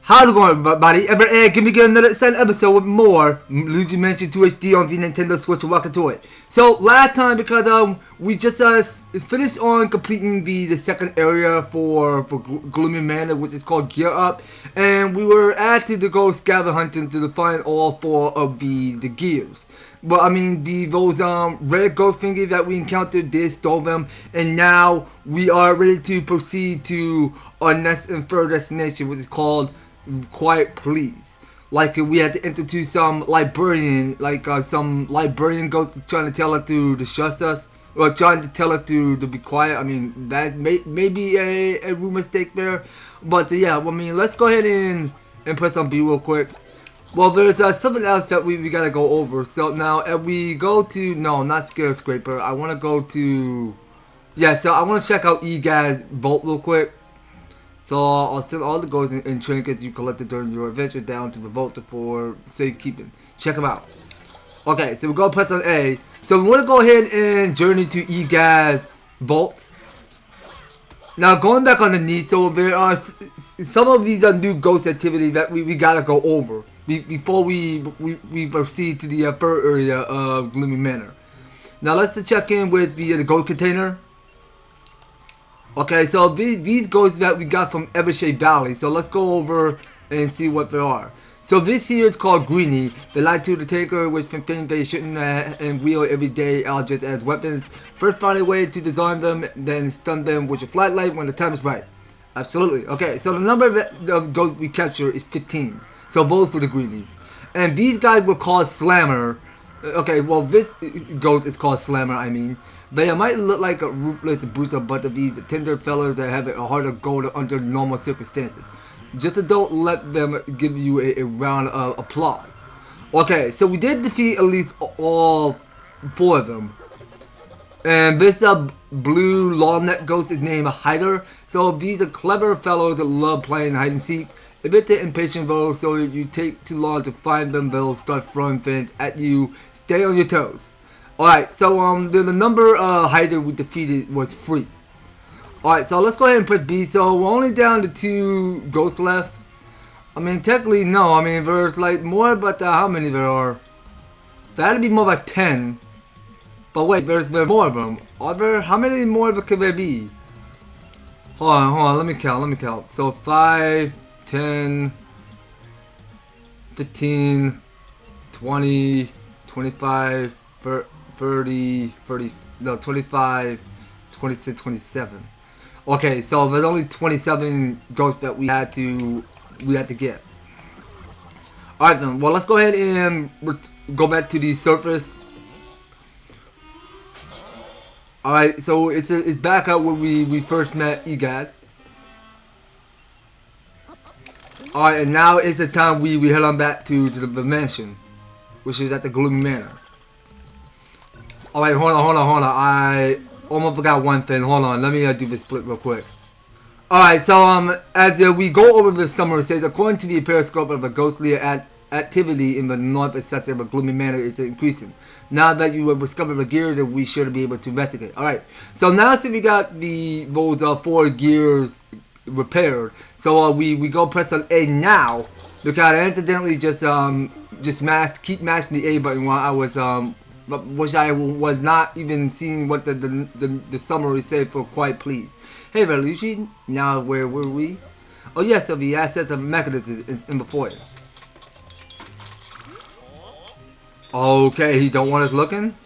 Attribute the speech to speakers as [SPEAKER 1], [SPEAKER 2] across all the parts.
[SPEAKER 1] How's it going, everybody? Give me another exciting episode with more Luigi Mansion 2 HD on the Nintendo Switch. Welcome to it. So last time, because we just finished on completing the second area for Gloomy Manor, which is called Gear Up, and we were asked to go scavenger hunting to find all four of the gears. But I mean, those red ghost thingies that we encountered did stole them, and now we are ready to proceed to our next and third destination, which is called Quiet Please. Like we had to enter to some librarian, some librarian ghost trying to tell her to trust us, or trying to tell her to be quiet. I mean, that may be a rude mistake there, but yeah, I mean, let's go ahead and put some B real quick. Well, there's something else that we gotta go over. So now, if we go to, no, not Scare Scraper, I wanna go to, yeah, so I wanna check out EGAD Vault real quick. So I'll send all the ghosts and trinkets you collected during your adventure down to the vault for safekeeping. Check them out. Okay, so we're gonna press on A. So we wanna go ahead and journey to EGAD Vault. Now going back underneath, so there are some of these new ghost activities that we gotta go over before we proceed to the third area of Gloomy Manor. Now let's check in with the ghost container. Okay, so these ghosts that we got from Evershade Valley. So let's go over and see what there are. So this here is called Greenie. They like to the taker, which from things they shouldn't and wield everyday objects as weapons. First find a way to disarm them, then stun them with your flashlight when the time is right. Absolutely. Okay, so the number of ghosts we capture is 15. So both for the Greenies. And these guys were called Slammer. Okay, well this ghost is called Slammer, I mean. They might look like a ruthless booster, but of these tender fellas that have a harder goal under normal circumstances. Just don't let them give you a round of applause. Okay, so we did defeat at least all four of them. And this blue long neck ghost is named Hider. So these are clever fellows that love playing hide and seek. A bit impatient though, so if you take too long to find them, they'll start throwing things at you. Stay on your toes. Alright, so the number Hider we defeated was 3. Alright, so let's go ahead and put B. So we're only down to 2 ghosts left. I mean, technically, no. I mean, there's like more, but how many there are? That'd be more like 10. But wait, there's more of them. Are there? How many more could there be? Hold on. Let me count. So 5, 10, 15, 20, 25, 30, no, 25, 26, 27. Okay, so there's only 27 ghosts that we had to get. Alright then, well let's go ahead and go back to the surface. Alright, so it's back out where we first met EGAD. Alright, and now it's the time we head on back to the mansion, which is at the Gloomy Manor. Alright, hold on. I almost forgot one thing. Hold on, let me do this split real quick. Alright, so as we go over the summary, it says, according to the periscope of a ghostly activity in the north sector of a Gloomy Manor is increasing. Now that you have discovered the gears, we should be able to investigate. Alright, so now since we got those 4 gears repaired, so we go press on A now, because I accidentally just keep mashing the A button while I was which I was not even seeing what the summary said for Quiet Please. Hey there, Luigi. Now where were we? Oh yes, of the assets of mechanisms in the Foyer. Okay, he don't want us looking,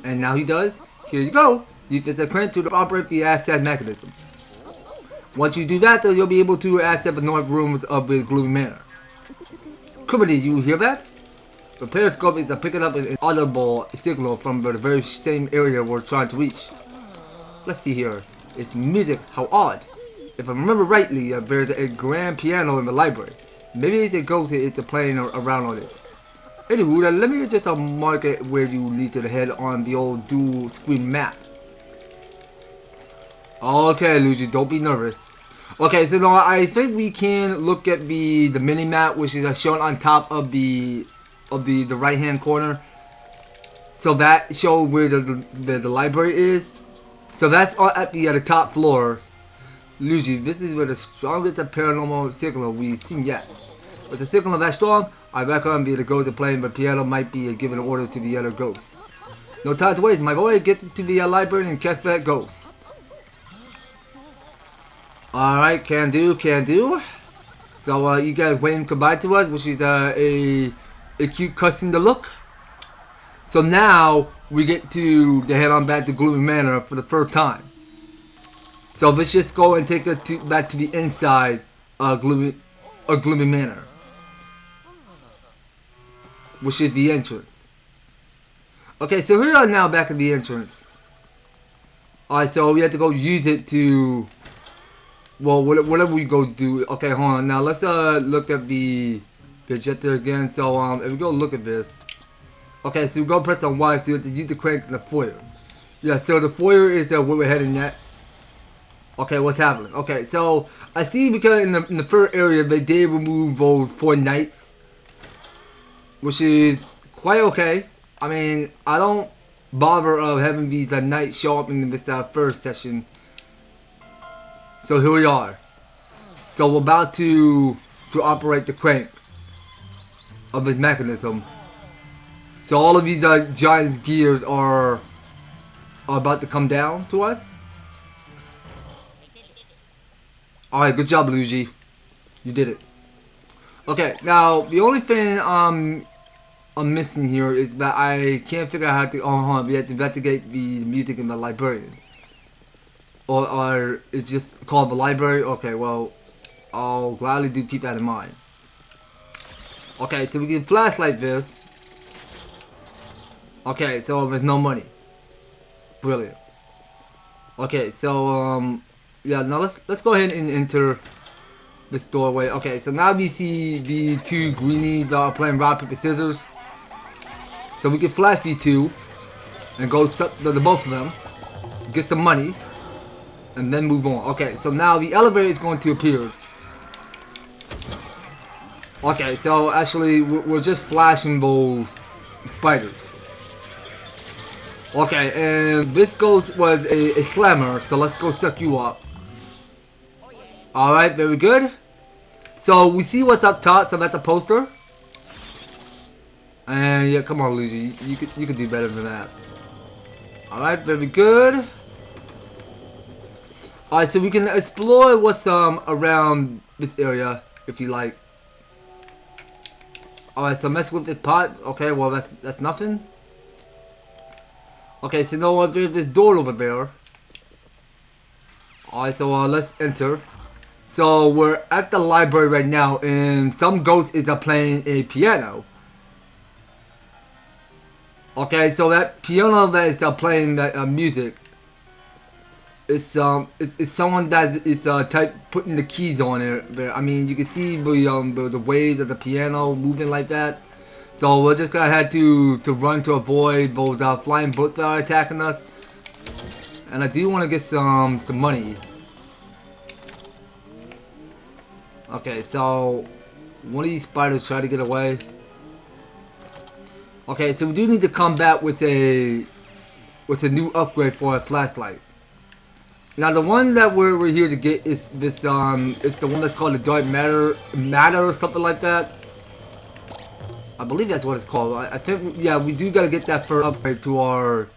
[SPEAKER 1] and now he does. Here you go. Use this credit to operate the asset mechanism. Once you do that, though, you'll be able to access the north rooms of the Gloomy Manor. Criminally, you hear that? The periscope is picking up an audible signal from the very same area we're trying to reach. Let's see here. It's music. How odd. If I remember rightly, there's a grand piano in the library. Maybe it's a ghost it's playing around on it. Anywho, let me just mark it where you need to head on the old dual screen map. Okay, Luigi, don't be nervous. Okay, so now I think we can look at the mini map, which is shown on top of the right hand corner. So that shows where the library is. So that's at the top floor. Luigi, this is where the strongest paranormal signal we've seen yet. With the signal that strong, I recommend the ghost are playing, but piano might be given an order to the other ghosts. No time to waste, my boy. Get to the library and catch that ghost. Alright, can do, can do. So, you guys waiting goodbye to us, which is a cute cussing to look. So now, we get to head on back to Gloomy Manor for the first time. So let's just go and take it back to the inside of Gloomy Manor, which is the entrance. Okay, so here we are now back at the entrance. Alright, so we have to go use it to, well, whatever we go do. Okay, hold on. Now let's look at the projector again. So if we go look at this. Okay, so we go press on Y, so you have to use the crank in the foyer. Yeah, so the foyer is where we're heading next. Okay, what's happening? Okay, so I see because in the first area they did remove those 4 knights, which is quite okay. I mean, I don't bother of having these knights show up in this first session. So here we are. So we're about to operate the crank of this mechanism. So all of these giant gears are about to come down to us. Alright, good job, Luigi. You did it. Okay, now the only thing I'm missing here is that I can't figure out how to. Oh, hold on, we have to investigate the music in the librarian. Or it's just called the library. Okay, well, I'll gladly do keep that in mind. Okay, so we can flashlight this. Okay, so there's no money. Brilliant. Okay, so yeah, now let's go ahead and enter this doorway. Okay, so now we see the 2 greenies that are playing rock paper scissors. So we can flash these 2 and go the both of them, get some money, and then move on. Okay, so now the elevator is going to appear. Okay, so actually we're just flashing those spiders. Okay, and this ghost was a slammer, so let's go suck you up. Alright, very good. So we see what's up top, so that's a poster. And yeah, come on, Luigi, you could do better than that. Alright, very good. Alright, so we can explore what's around this area if you like. Alright, so mess with this pot. Okay, well that's nothing. Okay, so now there's this door over there. Alright, so let's enter. So we're at the library right now, and some ghost is playing a piano. Okay, so that piano that is playing that music is someone that is putting the keys on it. I mean, you can see the waves of the piano moving like that. So we're just gonna have to run to avoid those flying boats that are attacking us. And I do want to get some money. Okay, so one of these spiders try to get away. Okay, so we do need to come back with a new upgrade for a flashlight. Now the one that we're here to get is this it's the one that's called the dark matter or something like that. I believe that's what it's called. I think, yeah, we do gotta get that for upgrade to our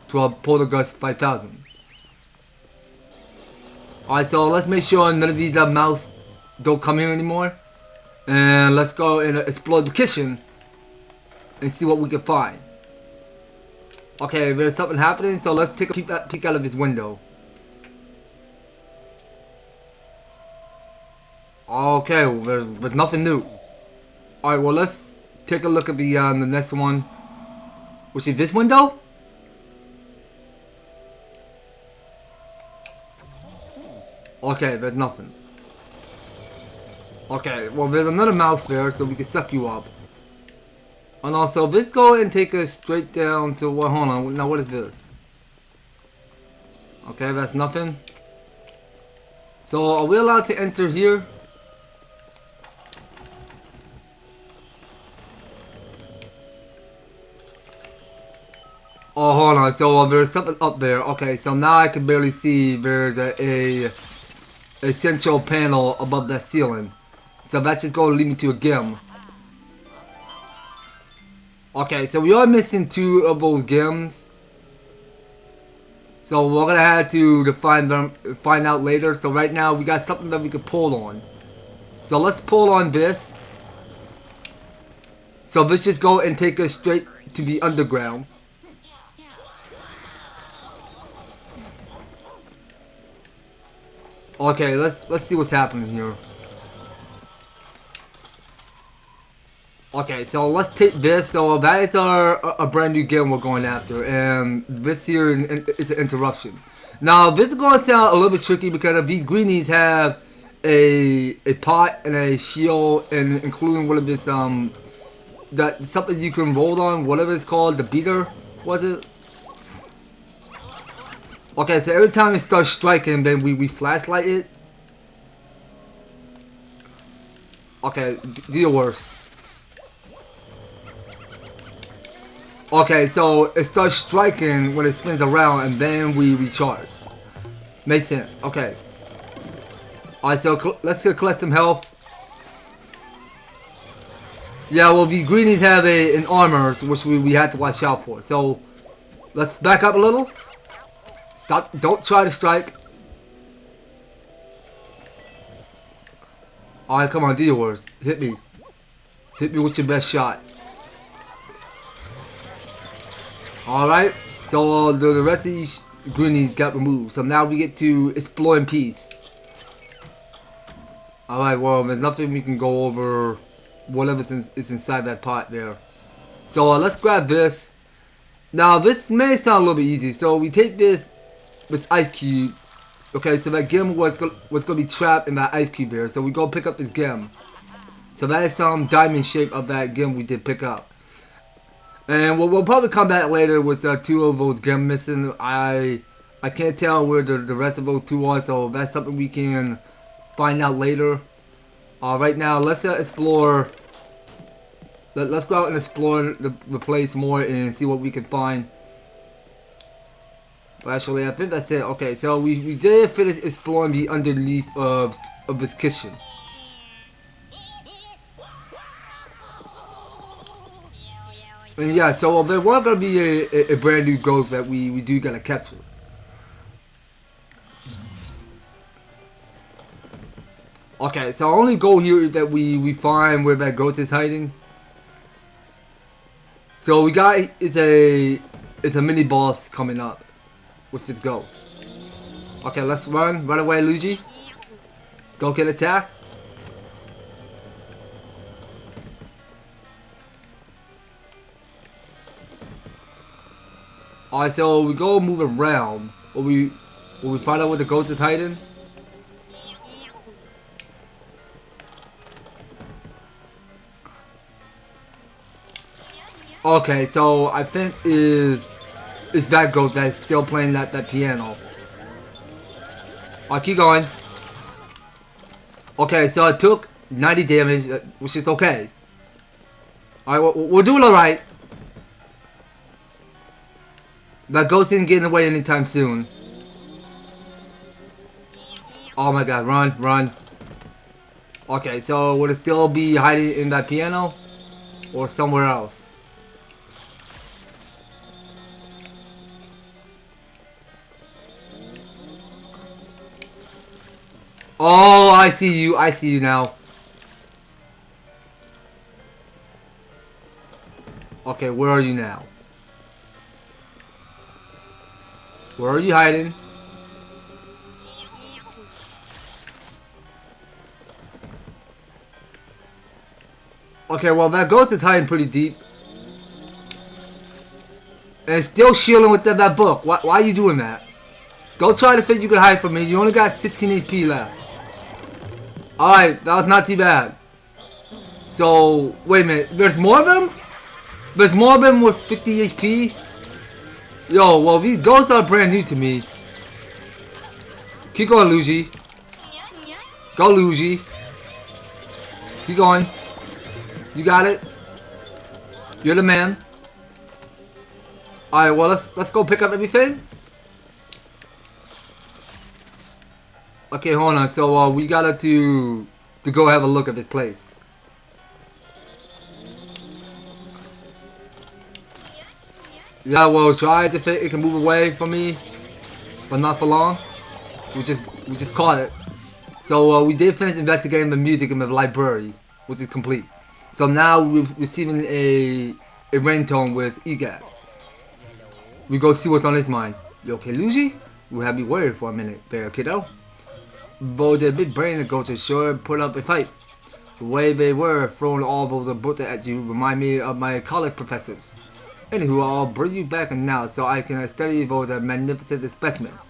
[SPEAKER 1] Poltergeist 5000. Alright, so let's make sure none of these mouse don't come here anymore. And let's go and explore the kitchen and see what we can find. Okay, there's something happening, so let's take a peek out of this window. Okay, well, there's nothing new. Alright, well, let's take a look at the next one, which is this window. Okay, there's nothing. Okay, well, there's another mouse there, so we can suck you up. And also, let's go and take us straight down to what? Hold on, now what is this? Okay, that's nothing. So, are we allowed to enter here? Oh, hold on. So there's something up there. Okay, so now I can barely see. There's a central panel above that ceiling. So that's just going to lead me to a gem. Okay, so we are missing 2 of those gems. So we're gonna have to find out later. So right now we got something that we can pull on. So let's pull on this. So let's just go and take us straight to the underground. Okay, let's see what's happening here. Okay, so let's take this. So that is a brand new game we're going after, and this here is an interruption. Now this is going to sound a little bit tricky because these greenies have a pot and a shield, and including one of this that something you can roll on, whatever it's called, the beater, was it? Okay, so every time it starts striking, then we flashlight it. Okay, do your worst. Okay, so it starts striking when it spins around, and then we recharge. Makes sense. Okay. Alright, so let's collect some health. Yeah, well, the greenies have an armor, which we have to watch out for. So, let's back up a little. Stop. Don't try to strike. Alright, come on, do your worst. Hit me. Hit me with your best shot. Alright, so the rest of these greenies got removed. So now we get to explore in peace. Alright, well, there's nothing we can go over. Whatever is inside that pot there. So let's grab this. Now this may sound a little bit easy. So we take this ice cube. Okay, so that gem was going to be trapped in that ice cube here. So we go pick up this gem. So that is some diamond shape of that gem we did pick up. And we'll probably come back later with 2 of those gems missing. I can't tell where the rest of those 2 are, so that's something we can find out later. Right now, let's explore. Let's go out and explore the place more and see what we can find. But actually, I think that's it. Okay, so we did finish exploring the underneath of this kitchen. And yeah, so there was gonna be a brand new ghost that we do gotta capture. Okay, so our only goal here is that we find where that ghost is hiding. So we got it's a mini boss coming up with this ghost. Okay, let's run away, Luigi. Don't get attacked. Alright, so we go move around. Will we find out where the ghost is hiding? Okay, so I think is that ghost that's still playing that piano. Alright, keep going. Okay, so it took 90 damage, which is okay. Alright, we're doing alright. That ghost isn't getting away anytime soon. Oh my god, run. Okay, so would it still be hiding in that piano? Or somewhere else? Oh, I see you now. Okay, where are you now? Where are you hiding? Okay, well that ghost is hiding pretty deep. And it's still shielding with that book. Why are you doing that? Don't try to think you can hide from me. You only got 16 HP left. Alright, that was not too bad. So, wait a minute. There's more of them? There's more of them with 50 HP? Yo, well, these ghosts are brand new to me. Keep going, Luigi. Go, Luigi. Keep going. You got it. You're the man. Alright, well, let's go pick up everything. Okay, hold on. So, we gotta to to go have a look at this place. Yeah, well, try to think it can move away from me, but not for long. We just caught it. So we did finish investigating the music in the library, which is complete. So now we're receiving a ringtone with EGAT. We go see what's on his mind. You okay, Luigi? You had me worried for a minute there, kiddo. But the big brain ago to sure put up a fight. The way they were throwing all those bullets at you remind me of my college professors. Anywho, I'll bring you back now so I can study those magnificent specimens.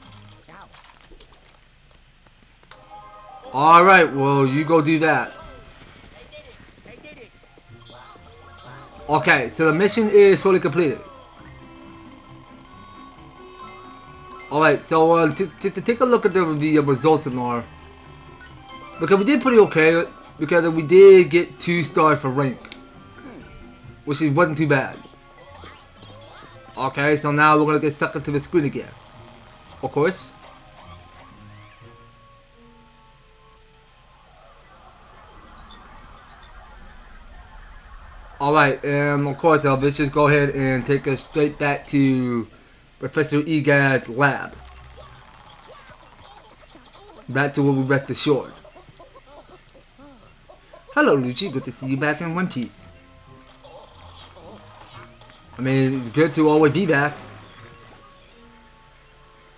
[SPEAKER 1] Alright, well, you go do that. Okay, so the mission is fully completed. Alright, so to take a look at the results and all. Because we did pretty okay, because we did get 2 stars for rank. Which wasn't too bad. Okay, so now we're gonna get sucked into the screen again. Of course. Alright, and of course, let's just go ahead and take us straight back to Professor Egad's lab. Back to where we rest assured. Hello, Luigi. Good to see you back in one piece. I mean, it's good to always be back.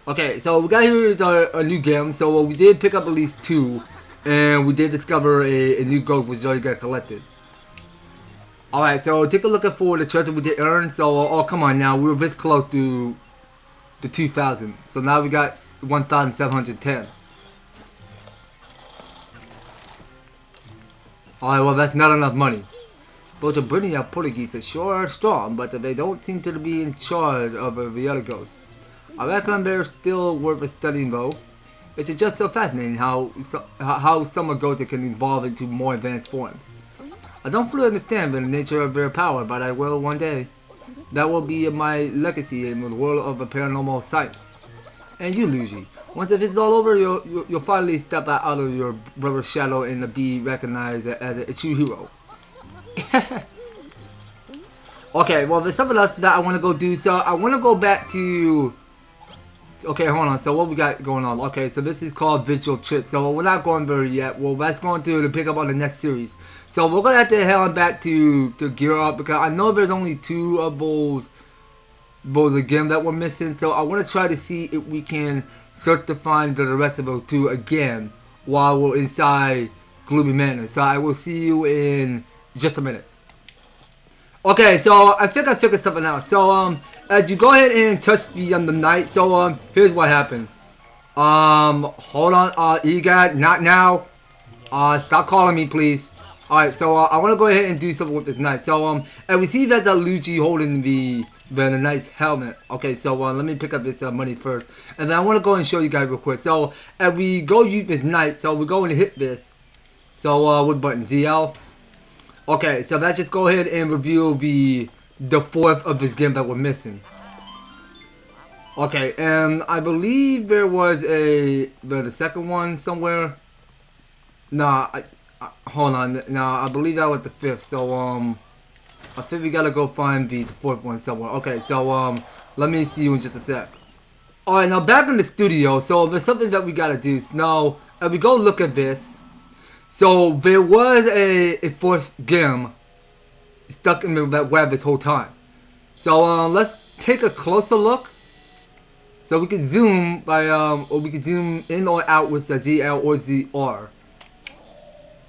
[SPEAKER 1] Okay, so we got here is a new game. So we did pick up at least 2, and we did discover a new ghost which already got collected. Alright, so take a look at for the treasure we did earn. So, oh come on now, we were this close to 2,000. So now we got 1,710. Alright, well that's not enough money. But the Britannia Portuguese are sure strong, but they don't seem to be in charge of the other ghosts. I reckon they're still worth studying though. It's just so fascinating how some ghosts can evolve into more advanced forms. I don't fully understand the nature of their power, but I will one day. That will be my legacy in the world of paranormal science. And you, Luigi, once if it's all over, you'll finally step out of your brother's shadow and be recognized as a true hero. Okay, well there's something else that I want to go do. So I want to go back to... Okay, hold on. So what we got going on? Okay, so this is called Visual Trip. So we're not going there yet. Well, that's going to pick up on the next series. So we're gonna have to head on back to gear up because I know there's only 2 of those again that we're missing. So I want to try to see if we can search to find the rest of those 2 again while we're inside Gloomy Manor. So I will see you in just a minute. Okay, so I think I figured something out. So as you go ahead and touch the night. So here's what happened. Hold on, EGAT, not now. Stop calling me, please. Alright, so I want to go ahead and do something with this knight. So and we see that Luigi holding the knight's helmet. Okay, so let me pick up this money first, and then I want to go and show you guys real quick. So as we go use this knight, so we're going to hit this. So what button? ZL. Okay, so let's just go ahead and reveal the 4th of this game that we're missing. Okay, and I believe there was the 2nd one somewhere. Nah, hold on. Nah, I believe that was the 5th. So I think we gotta go find the 4th one somewhere. Okay, so let me see you in just a sec. Alright, now back in the studio. So there's something that we gotta do. So now, if we go look at this. So there was a 4th gem stuck in that web this whole time. So let's take a closer look. So we can zoom by or we can zoom in or out with the ZL or ZR.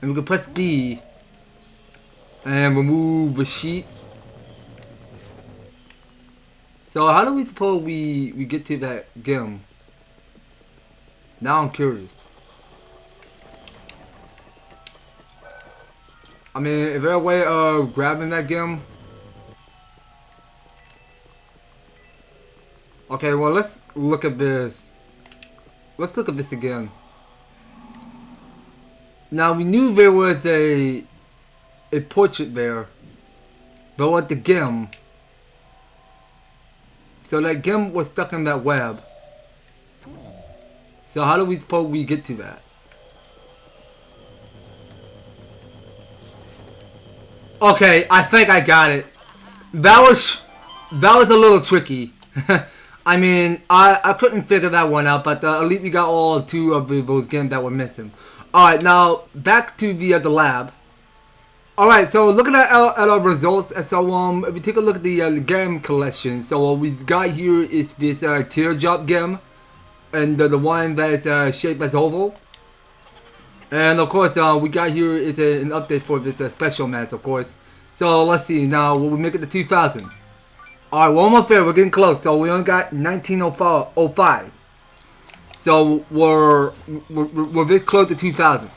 [SPEAKER 1] And we can press B and remove the sheet. So how do we suppose we get to that gem? Now I'm curious. I mean, is there a way of grabbing that gem? Okay, well let's look at this. Let's look at this again. Now we knew there was a portrait there, but what the gem? So that gem was stuck in that web. So how do we suppose we get to that? Okay, I think I got it. That was a little tricky. I mean, I couldn't figure that one out, but at least we got all two of those games that were missing. All right, now back to the lab. All right, so looking at our results, so if we take a look at the game collection, so what we got here is this teardrop game, and the one that's shaped as oval. And of course, we got here is an update for this special match, of course. So let's see now. Will we make it to 2000? All right, one more fair. We're getting close. So we only got 1905. So we're very close to 2000.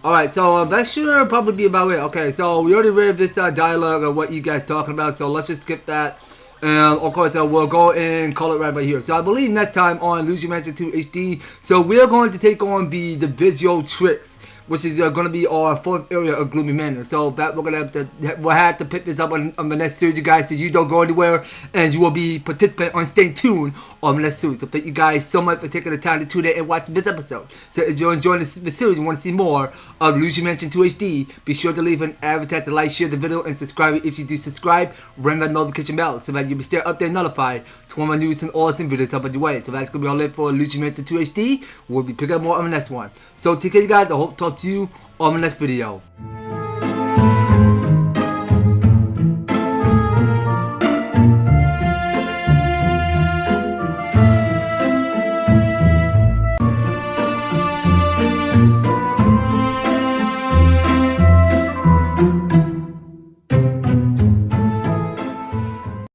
[SPEAKER 1] All right, so that should probably be about it. Okay, so we already read this dialogue of what you guys talking about. So let's just skip that. And of course, we'll go and call it right here. So I believe next time on Luigi Mansion 2 HD, so we're going to take on the visual tricks, which is going to be our fourth area of Gloomy Manor. So that we'll have to pick this up on the next series, you guys. So you don't go anywhere, and you will be participant on staying tuned on the next series. So thank you guys so much for taking the time to tune in and watch this episode. So if you're enjoying the series and want to see more of Luigi Mansion 2 HD, be sure to leave an EverTastic like, share the video, and subscribe if you do subscribe. Ring that notification bell so that you'll be stay up there notified to all my news and awesome videos up on your way. So that's gonna be all it for Luigi Mansion 2 HD. We'll be picking up more on the next one. So take care, you guys. I hope to talk to you on the next video.